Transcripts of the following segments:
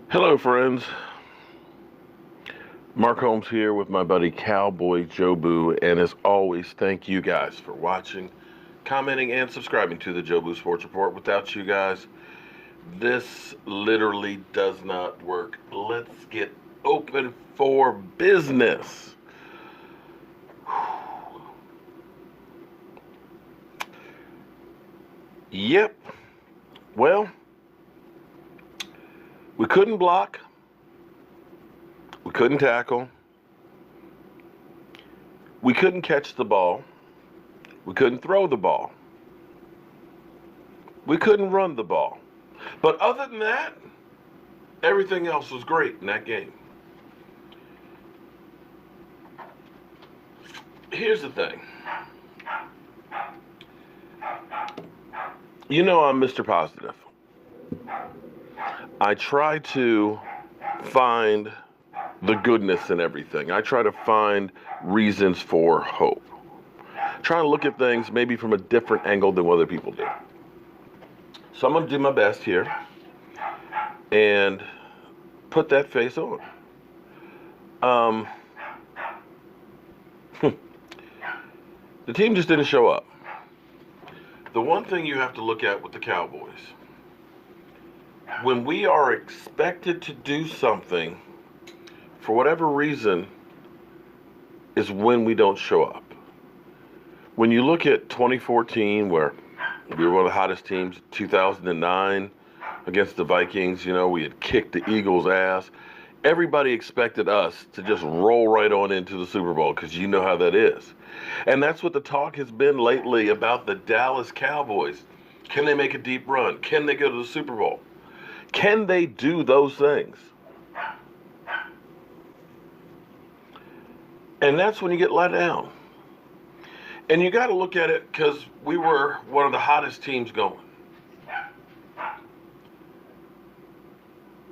Hello, friends. Mark Holmes here with my buddy Cowboy Jobu, and as always, thank you guys for watching, commenting, and subscribing to the Jobu Sports Report. Without you guys, this literally does not work. Let's get open for business. Yep. Well, we couldn't block. We couldn't tackle. We couldn't catch the ball. We couldn't throw the ball. We couldn't run the ball. But other than that, everything else was great in that game. Here's the thing. You know I'm Mr. Positive. I try to find the goodness in everything. I try to find reasons for hope. Trying to look at things maybe from a different angle than what other people do. So I'm going to do my best here and put that face on. The team just didn't show up. The one thing you have to look at with the Cowboys, when we are expected to do something, for whatever reason, is when we don't show up. When you look at 2014, where we were one of the hottest teams, 2009 against the Vikings, we had kicked the Eagles' ass. Everybody expected us to just roll right on into the Super Bowl because you know how that is. And that's what the talk has been lately about the Dallas Cowboys. Can they make a deep run? Can they go to the Super Bowl? Can they do those things? And that's when you get let down. And you got to look at it because we were one of the hottest teams going.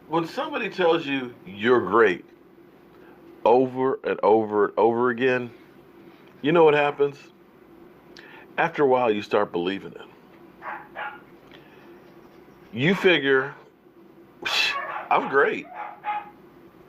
When somebody tells you you're great over and over and over again, you know what happens? After a while, you start believing it. You figure, I'm great.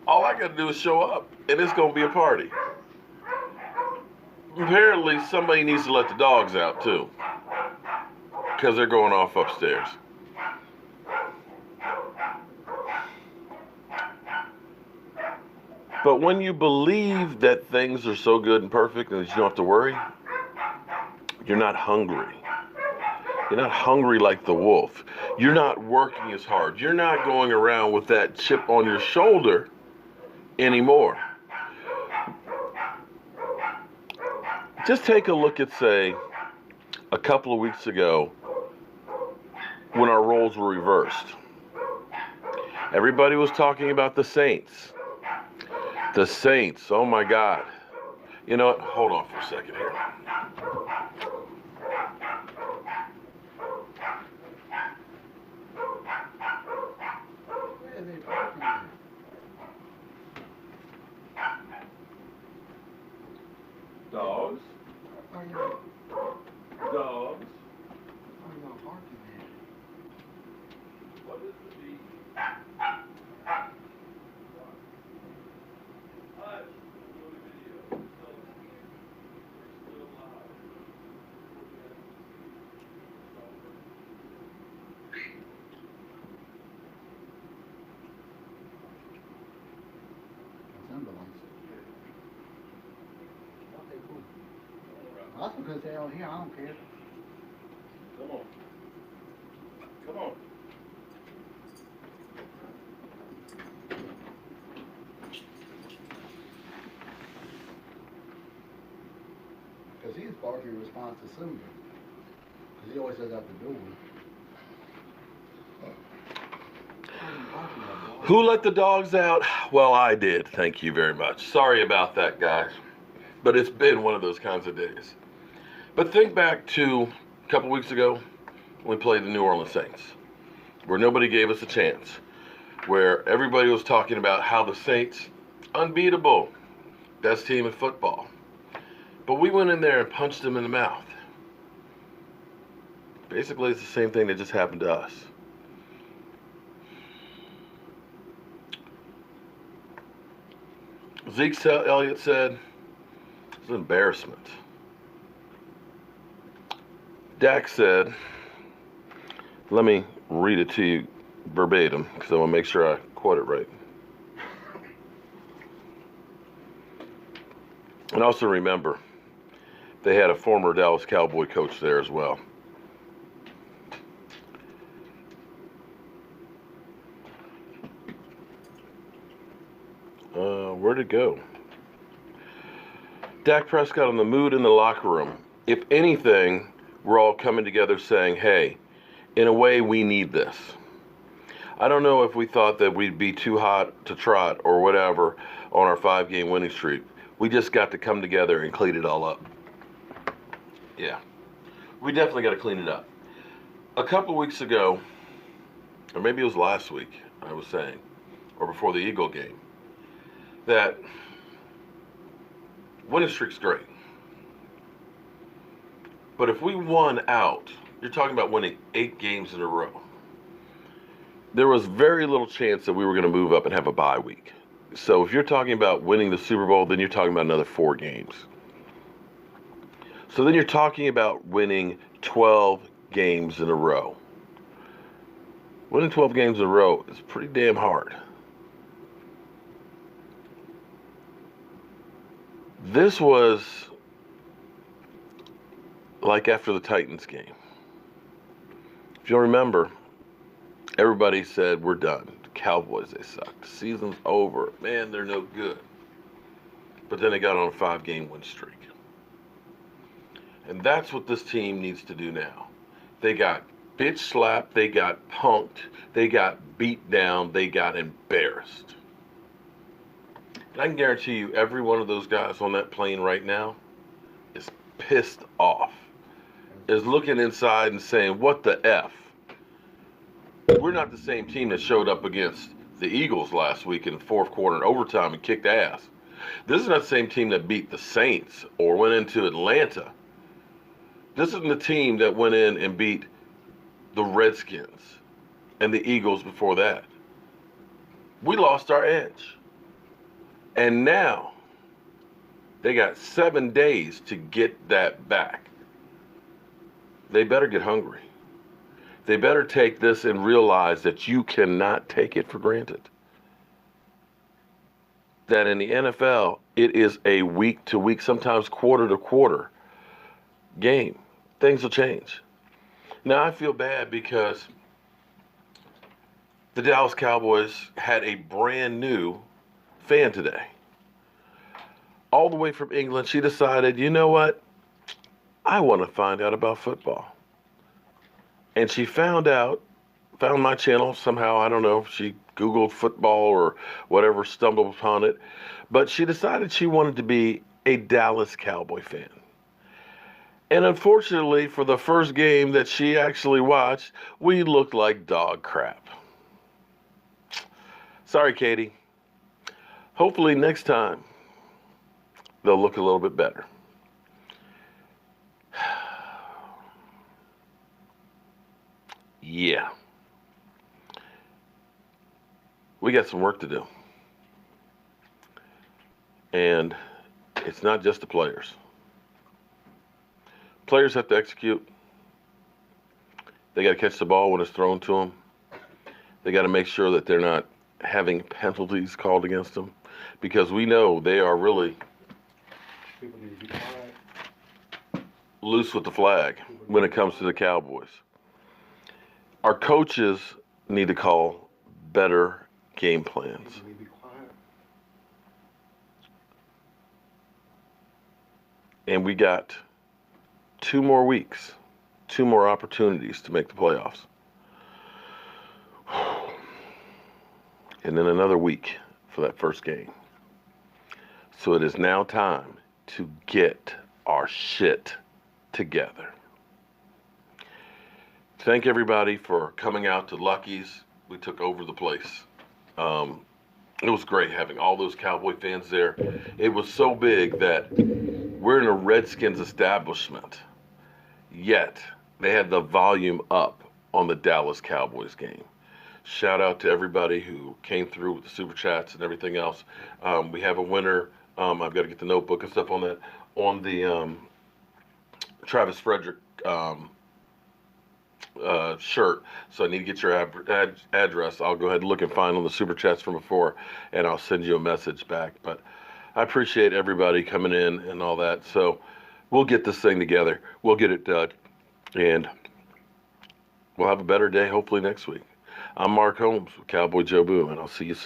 All I got to do is show up, and it's going to be a party. Apparently, somebody needs to let the dogs out, too, because they're going off upstairs. But when you believe that things are so good and perfect and that you don't have to worry, you're not hungry. You're not hungry like the wolf. You're not working as hard. You're not going around with that chip on your shoulder anymore. Just take a look at, say, a couple of weeks ago when our roles were reversed. Everybody was talking about the Saints. The Saints, oh my God. You know what? Hold on for a second here. Dogs. Dogs. What is the beat? That's because they're out here, I don't care. Come on. Come on. Because he's barking in response to Simba. Because he always says out the door. Who let the dogs out? Well, I did. Thank you very much. Sorry about that, guys. But it's been one of those kinds of days. But think back to a couple weeks ago when we played the New Orleans Saints, where nobody gave us a chance, where everybody was talking about how the Saints, unbeatable, best team in football. But we went in there and punched them in the mouth. Basically, it's the same thing that just happened to us. Zeke Elliott said, it's an embarrassment. Dak said, let me read it to you verbatim because I want to make sure I quote it right. And also remember, they had a former Dallas Cowboy coach there as well. Where'd it go? Dak Prescott on the mood in the locker room. If anything, we're all coming together saying, hey, in a way, we need this. I don't know if we thought that we'd be too hot to trot or whatever on our 5-game winning streak. We just got to come together and clean it all up. Yeah, we definitely got to clean it up. A couple weeks ago, or maybe it was last week, I was saying, or before the Eagle game, that winning streak's great. But if we won out, you're talking about winning 8 games in a row. There was very little chance that we were going to move up and have a bye week. So if you're talking about winning the Super Bowl, then you're talking about another 4 games. So then you're talking about winning 12 games in a row. Winning 12 games in a row is pretty damn hard. This was like after the Titans game. If you'll remember, everybody said, we're done. The Cowboys, they suck. The season's over. Man, they're no good. But then they got on a 5-game win streak. And that's what this team needs to do now. They got bitch slapped. They got punked. They got beat down. They got embarrassed. And I can guarantee you every one of those guys on that plane right now is pissed off. Is looking inside and saying, what the F? We're not the same team that showed up against the Eagles last week in the fourth quarter in overtime and kicked ass. This is not the same team that beat the Saints or went into Atlanta. This isn't the team that went in and beat the Redskins and the Eagles before that. We lost our edge. And now they got 7 days to get that back. They better get hungry. They better take this and realize that you cannot take it for granted. That in the NFL, it is a week-to-week, sometimes quarter-to-quarter game. Things will change. Now, I feel bad because the Dallas Cowboys had a brand new fan today. All the way from England, she decided, you know what? I want to find out about football. And she found my channel somehow. I don't know if she Googled football or whatever, stumbled upon it. But she decided she wanted to be a Dallas Cowboy fan. And unfortunately, for the first game that she actually watched, we looked like dog crap. Sorry, Katie. Hopefully next time, they'll look a little bit better. Yeah. We got some work to do. And it's not just the players. Players have to execute. They got to catch the ball when it's thrown to them. They got to make sure that they're not having penalties called against them, because we know they are really loose with the flag when it comes to the Cowboys. Our coaches need to call better game plans. And we got 2 more weeks, 2 more opportunities to make the playoffs. And then another week for that first game. So it is now time to get our shit together. Thank everybody for coming out to Lucky's. We took over the place. It was great having all those Cowboy fans there. It was so big that we're in a Redskins establishment, yet they had the volume up on the Dallas Cowboys game. Shout out to everybody who came through with the super chats and everything else. We have a winner. I've got to get the notebook and stuff on that, on the Travis Frederick shirt. So I need to get your address. I'll go ahead and look and find on the super chats from before, and I'll send you a message back. But I appreciate everybody coming in and all that. So we'll get this thing together. We'll get it done, and we'll have a better day hopefully next week. I'm Mark Holmes with Cowboy Joe Boo, and I'll see you soon.